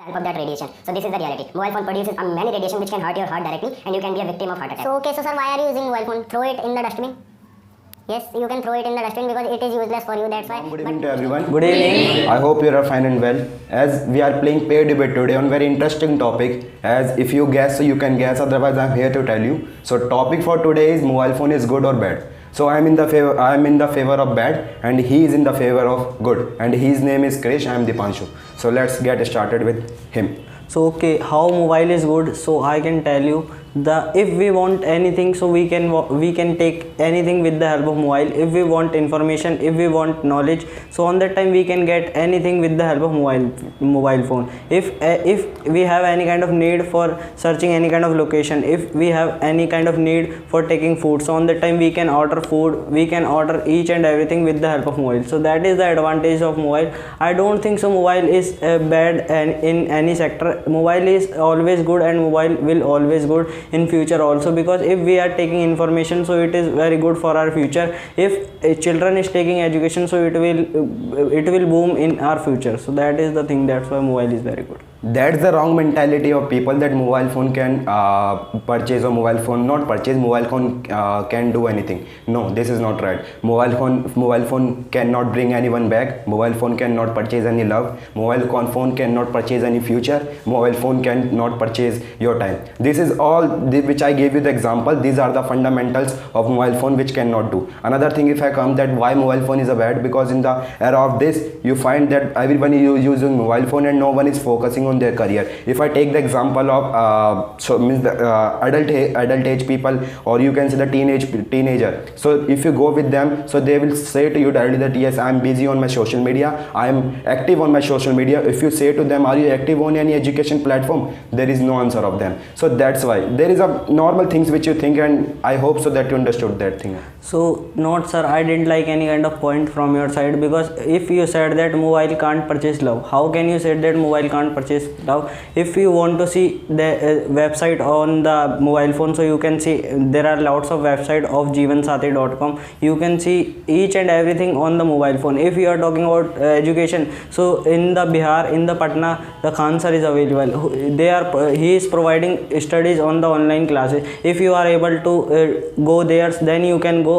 help of that radiation. So this is the reality. Mobile phone produces many radiation which can hurt your heart directly, and you can be a victim of heart attack. So okay, so sir, why are you using mobile phone? Throw it in the dustbin. Yes, you can throw it in the dustbin because it is useless for you. That's why. Good evening to everyone. Good evening. I hope you are fine and well. As we are playing pair debate today on very interesting topic. As if you guess, so you can guess. Otherwise, I am here to tell you. So topic for today is mobile phone is good or bad. So I am in the favor of bad, and he is in the favor of good. And his name is Krish. I am Dipanshu. So let's get started with him. So okay, how mobile is good? So I can tell you if we want anything, so we can take anything with the help of mobile. If we want information, if we want knowledge, so on that time we can get anything with the help of mobile phone. If we have any kind of need for searching any kind of location, if we have any kind of need for taking food, so on that time we can order food, we can order each and everything with the help of mobile. So that is the advantage of mobile. I don't think so mobile is bad and in any sector. Mobile is always good, and mobile will always good in future also, because if we are taking information, so it is very good for our future. If children is taking education, so it will boom in our future. So that is the thing. That's why mobile is very good. That's the wrong mentality of people, that mobile phone can purchase or mobile phone not purchase. Mobile phone can do anything. No, this is not right. Mobile phone cannot bring anyone back. Mobile phone cannot purchase any love. Mobile phone cannot purchase any future. Mobile phone cannot purchase your time. This is all which I gave you the example. These are the fundamentals of mobile phone which cannot do. Another thing, if I come that why mobile phone is a bad, because in the era of this, you find that everyone is using mobile phone and no one is focusing on their career. If I take the example of adult age people, or you can say the teenager, so if you go with them, so they will say to you directly that yes, I am busy on my social media, I am active on my social media. If you say to them, are you active on any education platform, there is no answer of them. So that's why there is a normal things which you think, and I hope so that you understood that thing. So not sir, I didn't like any kind of point from your side, because if you said that mobile can't purchase love, how can you say that mobile can't purchase love? If you want to see the website on the mobile phone, so you can see there are lots of website of jeevansathi.com. you can see each and everything on the mobile phone. If you are talking about education, so in the Bihar, in the Patna, the Khan sir is available. He is providing studies on the online classes. If you are able to go there, then you can go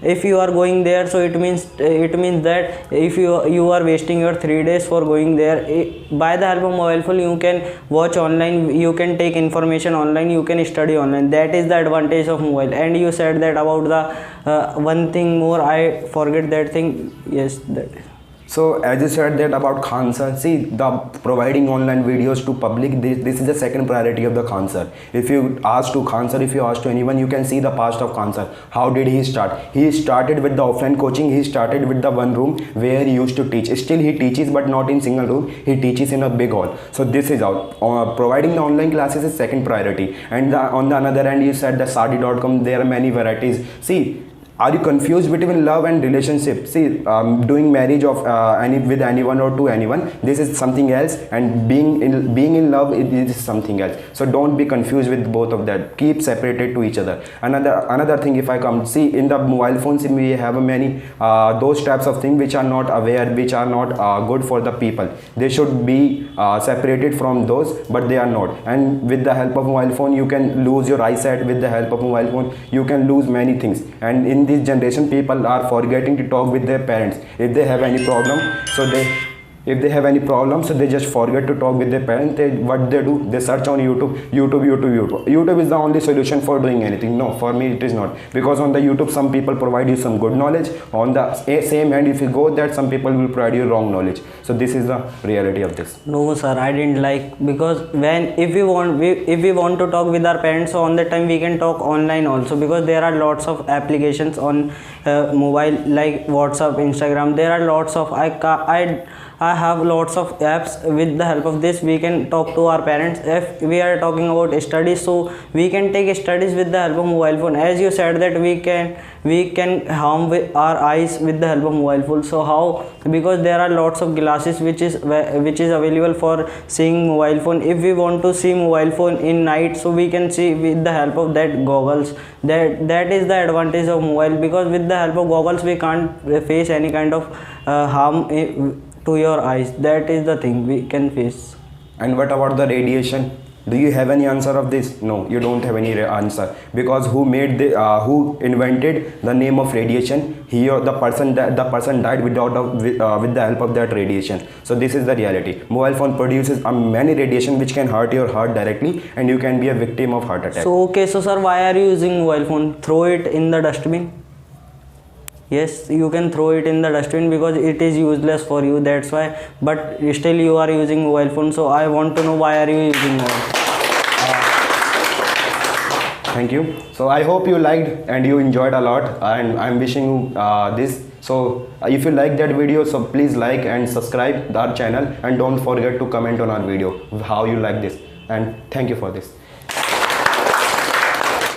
if you are going there, so it means that if you are wasting your 3 days for going there, by the help of mobile phone you can watch online, you can take information online, you can study online. That is the advantage of mobile. And you said that about the one thing more, I forget that thing. Yes, that is. So as you said that about Khan sir, see, the providing online videos to public, this is the second priority of the Khan sir. If you ask to Khan sir, if you ask to anyone, you can see the past of Khan sir. How did he start? He started with the offline coaching. He started with the one room where he used to teach. Still he teaches, but not in single room. He teaches in a big hall. So this is out. Providing the online classes is second priority. And on the another end, you said the Sadi.com, there are many varieties. See, are you confused between love and relationship? See, doing marriage of with anyone or to anyone, this is something else, and being in love, it is something else. So don't be confused with both of that. Keep separated to each other. Another thing, if I come, see, in the mobile phones we have many those types of things which are not aware, which are not good for the people. They should be separated from those, but they are not. And with the help of mobile phone, you can lose your eyesight. With the help of mobile phone, you can lose many things. And in this generation, people are forgetting to talk with their parents. If they have any problem, so they just forget to talk with their parents. What they do, they search on YouTube is the only solution for doing anything. No, for me it is not, because on the YouTube some people provide you some good knowledge. On the same hand, if you go there, some people will provide you wrong knowledge. So this is the reality of this. No sir, I didn't like, because if we want to talk with our parents, so on that time we can talk online also, because there are lots of applications on mobile like WhatsApp, Instagram. There are lots of I have lots of apps. With the help of this, we can talk to our parents. If we are talking about studies, so we can take studies with the help of mobile phone. As you said that we can harm with our eyes with the help of mobile phone. So how? Because there are lots of glasses which is available for seeing mobile phone. If we want to see mobile phone in night, so we can see with the help of that goggles. That is the advantage of mobile, because with the help of goggles we can't face any kind of harm to your eyes. That is the thing we can face. And what about the radiation? Do you have any answer of this? No, you don't have any answer, because who made the who invented the name of radiation? He or the person died with the help of that radiation. So this is the reality. Mobile phone produces many radiation which can hurt your heart directly, and you can be a victim of heart attack. So okay, so sir, why are you using mobile phone? Throw it in the dustbin. Yes, you can throw it in the dustbin because it is useless for you, that's why. But still you are using mobile phone, so I want to know why are you using mobile. Thank you. So I hope you liked and you enjoyed a lot, and I'm wishing you this. So if you like that video, so please like and subscribe our channel, and don't forget to comment on our video how you like this, and thank you for this.